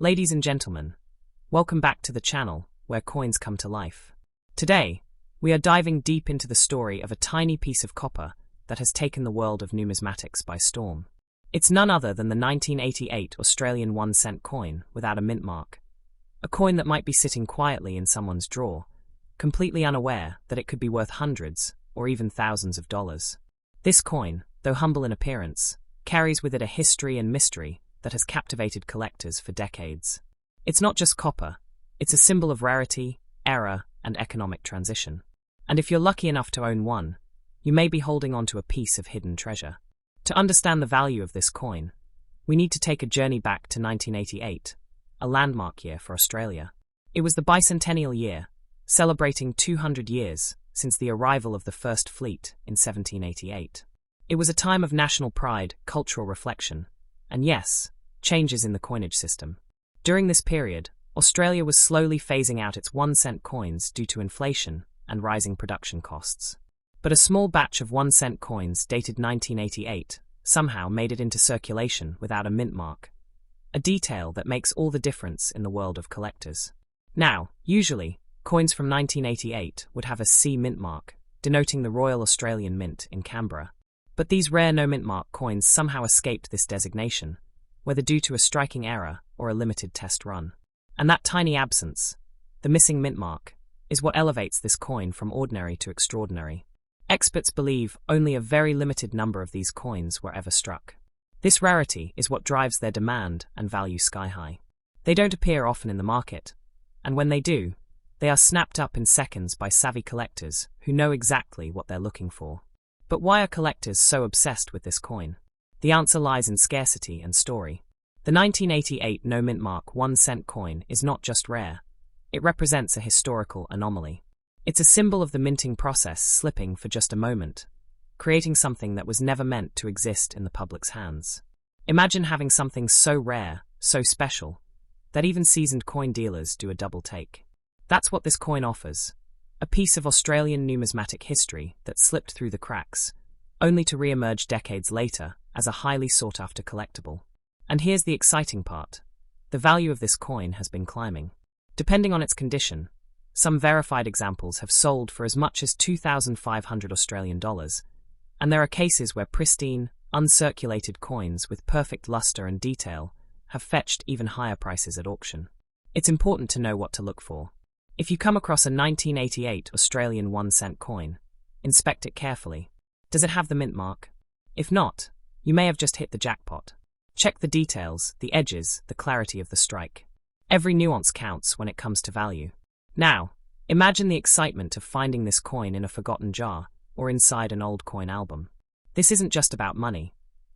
Ladies and gentlemen, welcome back to the channel where coins come to life. Today, we are diving deep into the story of a tiny piece of copper that has taken the world of numismatics by storm. It's none other than the 1988 Australian 1-cent coin without a mint mark. A coin that might be sitting quietly in someone's drawer, completely unaware that it could be worth hundreds or even thousands of dollars. This coin, though humble in appearance, carries with it a history and mystery that has captivated collectors for decades. It's not just copper, it's a symbol of rarity, error, and economic transition. And if you're lucky enough to own one, you may be holding on to a piece of hidden treasure. To understand the value of this coin, we need to take a journey back to 1988, a landmark year for Australia. It was the bicentennial year, celebrating 200 years since the arrival of the First Fleet in 1788. It was a time of national pride, cultural reflection, and yes, changes in the coinage system. During this period, Australia was slowly phasing out its 1-cent coins due to inflation and rising production costs. But a small batch of 1-cent coins dated 1988 somehow made it into circulation without a mint mark, a detail that makes all the difference in the world of collectors. Now, usually, coins from 1988 would have a C mint mark, denoting the Royal Australian Mint in Canberra. But these rare no-mint mark coins somehow escaped this designation, whether due to a striking error or a limited test run. And that tiny absence, the missing mint mark, is what elevates this coin from ordinary to extraordinary. Experts believe only a very limited number of these coins were ever struck. This rarity is what drives their demand and value sky-high. They don't appear often in the market, and when they do, they are snapped up in seconds by savvy collectors who know exactly what they're looking for. But why are collectors so obsessed with this coin? The answer lies in scarcity and story. The 1988 no-mint mark 1-cent coin is not just rare, it represents a historical anomaly. It's a symbol of the minting process slipping for just a moment, creating something that was never meant to exist in the public's hands. Imagine having something so rare, so special, that even seasoned coin dealers do a double take. That's what this coin offers, a piece of Australian numismatic history that slipped through the cracks, only to re-emerge decades later as a highly sought-after collectible. And here's the exciting part. The value of this coin has been climbing. Depending on its condition, some verified examples have sold for as much as 2,500 Australian dollars, and there are cases where pristine, uncirculated coins with perfect luster and detail have fetched even higher prices at auction. It's important to know what to look for. If you come across a 1988 Australian 1-cent coin, inspect it carefully. Does it have the mint mark? If not, you may have just hit the jackpot. Check the details, the edges, the clarity of the strike. Every nuance counts when it comes to value. Now, imagine the excitement of finding this coin in a forgotten jar or inside an old coin album. This isn't just about money.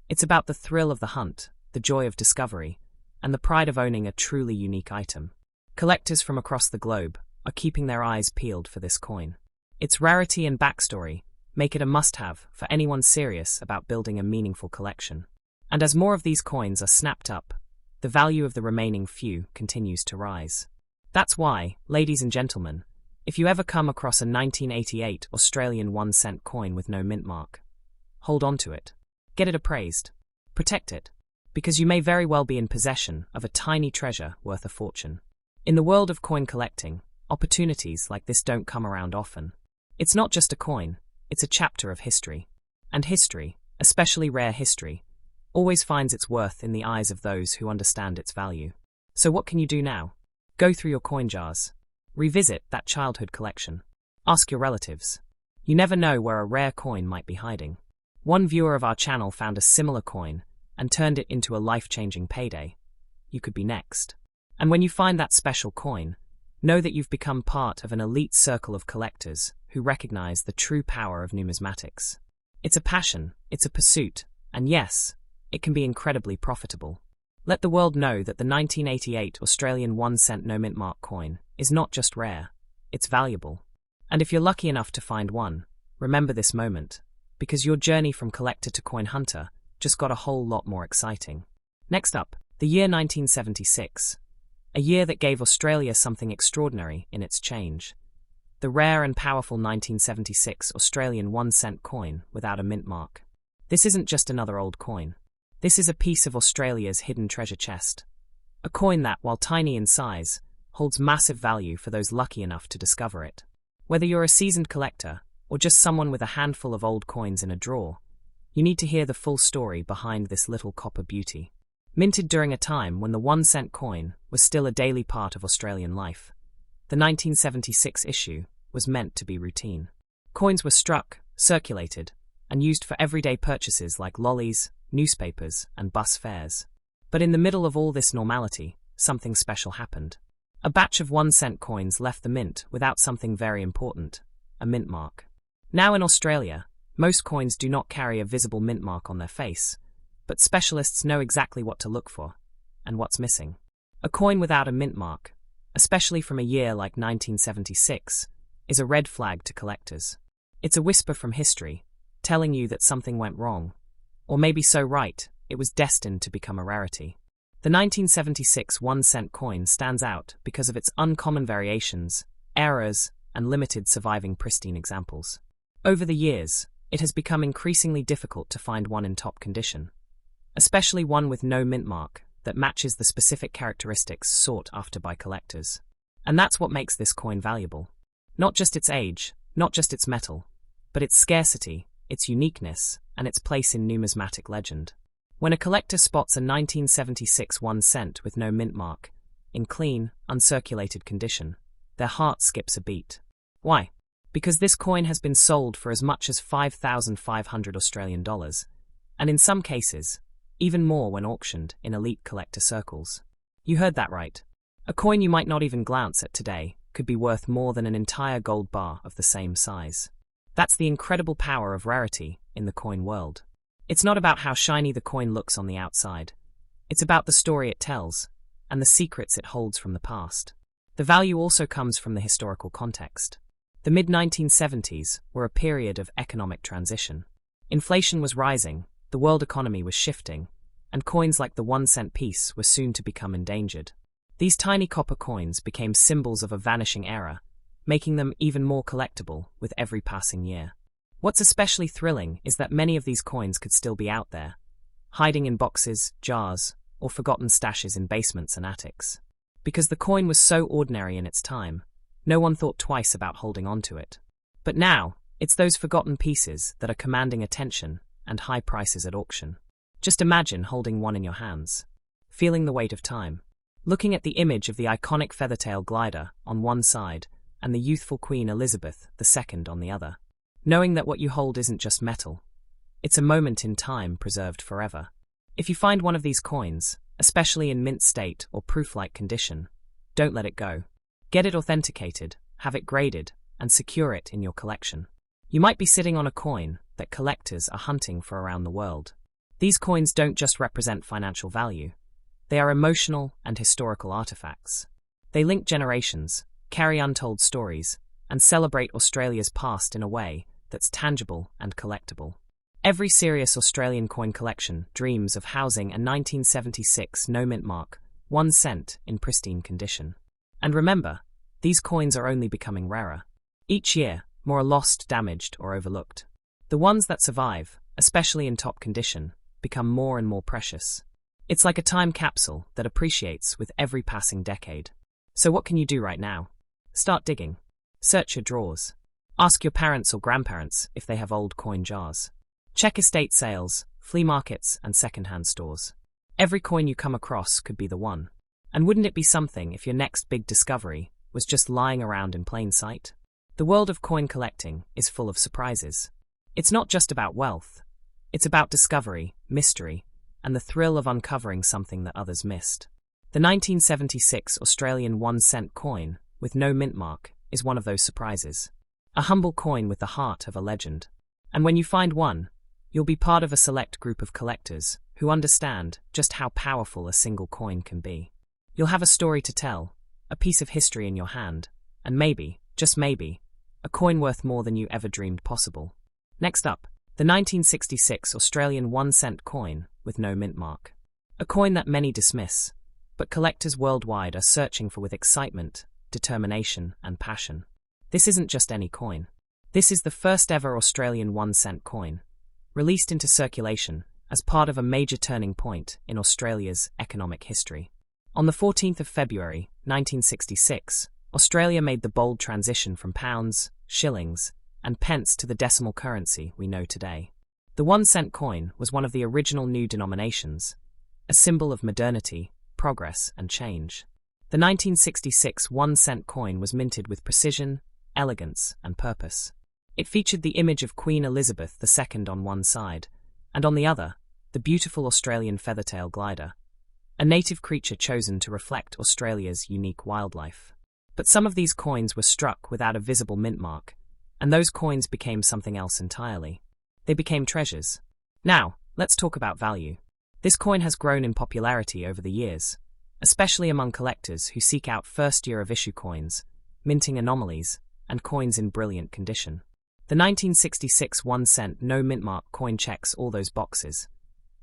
It's about the thrill of the hunt, the joy of discovery, and the pride of owning a truly unique item. Collectors from across the globe are keeping their eyes peeled for this coin. Its rarity and backstory make it a must-have for anyone serious about building a meaningful collection. And as more of these coins are snapped up, the value of the remaining few continues to rise. That's why, ladies and gentlemen, if you ever come across a 1988 Australian 1-cent coin with no mint mark, hold on to it. Get it appraised. Protect it, because you may very well be in possession of a tiny treasure worth a fortune. In the world of coin collecting, opportunities like this don't come around often. It's not just a coin, it's a chapter of history. And history, especially rare history, always finds its worth in the eyes of those who understand its value. So what can you do now? Go through your coin jars. Revisit that childhood collection. Ask your relatives. You never know where a rare coin might be hiding. One viewer of our channel found a similar coin and turned it into a life-changing payday. You could be next. And when you find that special coin, know that you've become part of an elite circle of collectors who recognize the true power of numismatics. It's a passion, it's a pursuit, and yes, it can be incredibly profitable. Let the world know that the 1988 Australian 1-cent no-mint mark coin is not just rare, it's valuable. And if you're lucky enough to find one, remember this moment, because your journey from collector to coin hunter just got a whole lot more exciting. Next up, the year 1976, a year that gave Australia something extraordinary in its change. The rare and powerful 1976 Australian 1-cent coin without a mint mark. This isn't just another old coin. This is a piece of Australia's hidden treasure chest. A coin that, while tiny in size, holds massive value for those lucky enough to discover it. Whether you're a seasoned collector or just someone with a handful of old coins in a drawer, you need to hear the full story behind this little copper beauty. Minted during a time when the 1-cent coin was still a daily part of Australian life, the 1976 issue was meant to be routine. Coins were struck, circulated, and used for everyday purchases like lollies, newspapers, and bus fares. But in the middle of all this normality, something special happened. A batch of 1-cent coins left the mint without something very important, a mint mark. Now in Australia, most coins do not carry a visible mint mark on their face, but specialists know exactly what to look for, and what's missing. A coin without a mint mark, especially from a year like 1976, is a red flag to collectors. It's a whisper from history, telling you that something went wrong, or maybe so right, it was destined to become a rarity. The 1976 1-cent coin stands out because of its uncommon variations, errors, and limited surviving pristine examples. Over the years, it has become increasingly difficult to find one in top condition, especially one with no mint mark that matches the specific characteristics sought after by collectors. And that's what makes this coin valuable. Not just its age, not just its metal, but its scarcity, its uniqueness, and its place in numismatic legend. When a collector spots a 1976 1-cent with no mint mark, in clean, uncirculated condition, their heart skips a beat. Why? Because this coin has been sold for as much as 5,500 Australian dollars, and in some cases, even more when auctioned in elite collector circles. You heard that right. A coin you might not even glance at today could be worth more than an entire gold bar of the same size. That's the incredible power of rarity in the coin world. It's not about how shiny the coin looks on the outside. It's about the story it tells, and the secrets it holds from the past. The value also comes from the historical context. The mid-1970s were a period of economic transition. Inflation was rising, the world economy was shifting, and coins like the 1-cent piece were soon to become endangered. These tiny copper coins became symbols of a vanishing era, making them even more collectible with every passing year. What's especially thrilling is that many of these coins could still be out there, hiding in boxes, jars, or forgotten stashes in basements and attics. Because the coin was so ordinary in its time, no one thought twice about holding on to it. But now, it's those forgotten pieces that are commanding attention and high prices at auction. Just imagine holding one in your hands, feeling the weight of time, looking at the image of the iconic feathertail glider on one side and the youthful Queen Elizabeth II on the other, knowing that what you hold isn't just metal. It's a moment in time preserved forever. If you find one of these coins, especially in mint state or proof-like condition, don't let it go. Get it authenticated, have it graded, and secure it in your collection. You might be sitting on a coin that collectors are hunting for around the world. These coins don't just represent financial value. They are emotional and historical artifacts. They link generations, carry untold stories, and celebrate Australia's past in a way that's tangible and collectible. Every serious Australian coin collection dreams of housing a 1976 no-mint mark, 1-cent in pristine condition. And remember, these coins are only becoming rarer. Each year, more are lost, damaged, or overlooked. The ones that survive, especially in top condition, become more and more precious. It's like a time capsule that appreciates with every passing decade. So what can you do right now? Start digging. Search your drawers. Ask your parents or grandparents if they have old coin jars. Check estate sales, flea markets, and second-hand stores. Every coin you come across could be the one. And wouldn't it be something if your next big discovery was just lying around in plain sight? The world of coin collecting is full of surprises. It's not just about wealth. It's about discovery, mystery, and the thrill of uncovering something that others missed. The 1976 Australian 1-cent coin, with no mint mark, is one of those surprises. A humble coin with the heart of a legend. And when you find one, you'll be part of a select group of collectors who understand just how powerful a single coin can be. You'll have a story to tell, a piece of history in your hand, and maybe, just maybe, a coin worth more than you ever dreamed possible. Next up, the 1966 Australian 1-cent coin with no mint mark. A coin that many dismiss, but collectors worldwide are searching for with excitement, determination, and passion. This isn't just any coin. This is the first ever Australian 1-cent coin, released into circulation as part of a major turning point in Australia's economic history. On the 14th of February, 1966, Australia made the bold transition from pounds, shillings, and pence to the decimal currency we know today. The 1-cent coin was one of the original new denominations, a symbol of modernity, progress, and change. The 1966 1-cent coin was minted with precision, elegance, and purpose. It featured the image of Queen Elizabeth II on one side, and on the other, the beautiful Australian feathertail glider, a native creature chosen to reflect Australia's unique wildlife. But some of these coins were struck without a visible mint mark, and those coins became something else entirely. They became treasures. Now, let's talk about value. This coin has grown in popularity over the years, especially among collectors who seek out first-year-of-issue coins, minting anomalies, and coins in brilliant condition. The 1966 1-cent no mint mark coin checks all those boxes,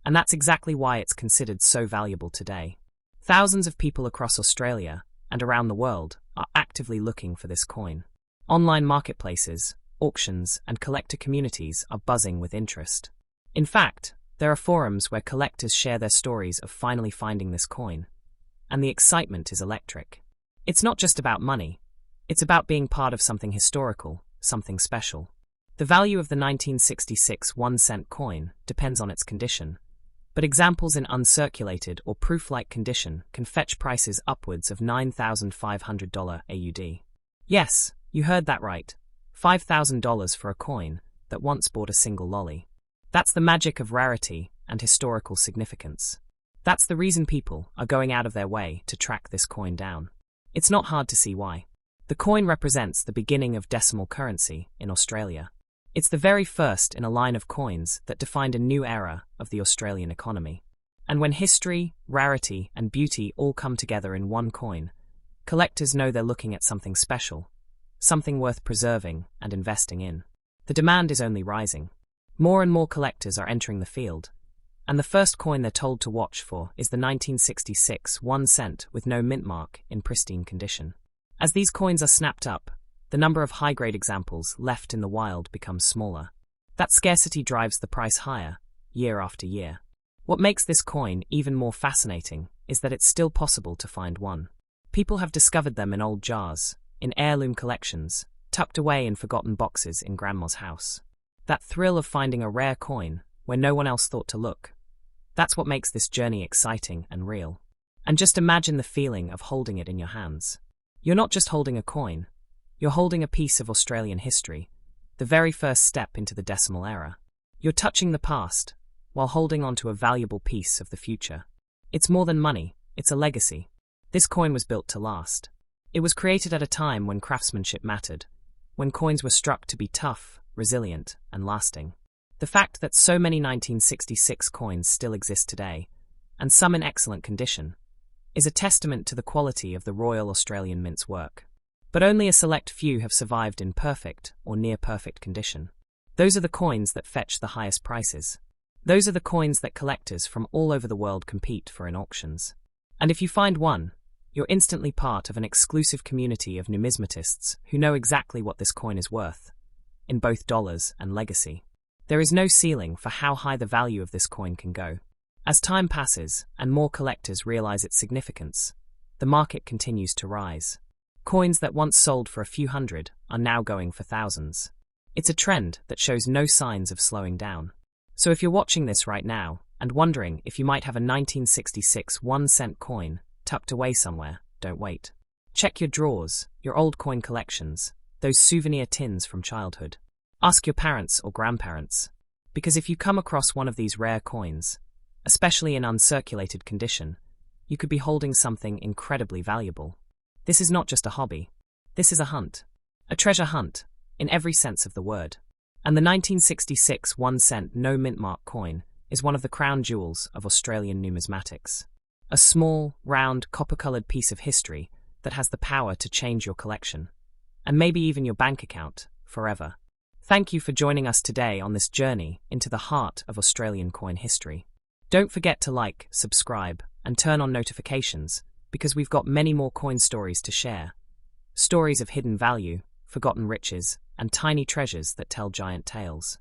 and that's exactly why it's considered so valuable today. Thousands of people across Australia and around the world are actively looking for this coin. Online marketplaces, auctions, and collector communities are buzzing with interest. In fact, there are forums where collectors share their stories of finally finding this coin, and the excitement is electric. It's not just about money, it's about being part of something historical, something special. The value of the 1966 1-cent coin depends on its condition, but examples in uncirculated or proof-like condition can fetch prices upwards of $9,500 AUD. Yes, you heard that right. $5,000 for a coin that once bought a single lolly. That's the magic of rarity and historical significance. That's the reason people are going out of their way to track this coin down. It's not hard to see why. The coin represents the beginning of decimal currency in Australia. It's the very first in a line of coins that defined a new era of the Australian economy. And when history, rarity, and beauty all come together in one coin, collectors know they're looking at something special, something worth preserving and investing in. The demand is only rising. More and more collectors are entering the field, and the first coin they're told to watch for is the 1966 1-cent with no mint mark in pristine condition. As these coins are snapped up, the number of high-grade examples left in the wild becomes smaller. That scarcity drives the price higher, year after year. What makes this coin even more fascinating is that it's still possible to find one. People have discovered them in old jars, in heirloom collections, tucked away in forgotten boxes in Grandma's house. That thrill of finding a rare coin where no one else thought to look. That's what makes this journey exciting and real. And just imagine the feeling of holding it in your hands. You're not just holding a coin, you're holding a piece of Australian history, the very first step into the decimal era. You're touching the past, while holding onto a valuable piece of the future. It's more than money, it's a legacy. This coin was built to last. It was created at a time when craftsmanship mattered, when coins were struck to be tough, resilient, and lasting. The fact that so many 1966 coins still exist today, and some in excellent condition, is a testament to the quality of the Royal Australian Mint's work. But only a select few have survived in perfect or near-perfect condition. Those are the coins that fetch the highest prices. Those are the coins that collectors from all over the world compete for in auctions. And if you find one, you're instantly part of an exclusive community of numismatists who know exactly what this coin is worth, in both dollars and legacy. There is no ceiling for how high the value of this coin can go. As time passes and more collectors realize its significance, the market continues to rise. Coins that once sold for a few hundred are now going for thousands. It's a trend that shows no signs of slowing down. So if you're watching this right now and wondering if you might have a 1966 1-cent coin tucked away somewhere, don't wait. Check your drawers, your old coin collections, those souvenir tins from childhood. Ask your parents or grandparents, because if you come across one of these rare coins, especially in uncirculated condition, you could be holding something incredibly valuable. This is not just a hobby. This is a hunt. A treasure hunt, in every sense of the word. And the 1966 1-cent no mint mark coin is one of the crown jewels of Australian numismatics. A small, round, copper-coloured piece of history that has the power to change your collection, and maybe even your bank account, forever. Thank you for joining us today on this journey into the heart of Australian coin history. Don't forget to like, subscribe, and turn on notifications, because we've got many more coin stories to share. Stories of hidden value, forgotten riches, and tiny treasures that tell giant tales.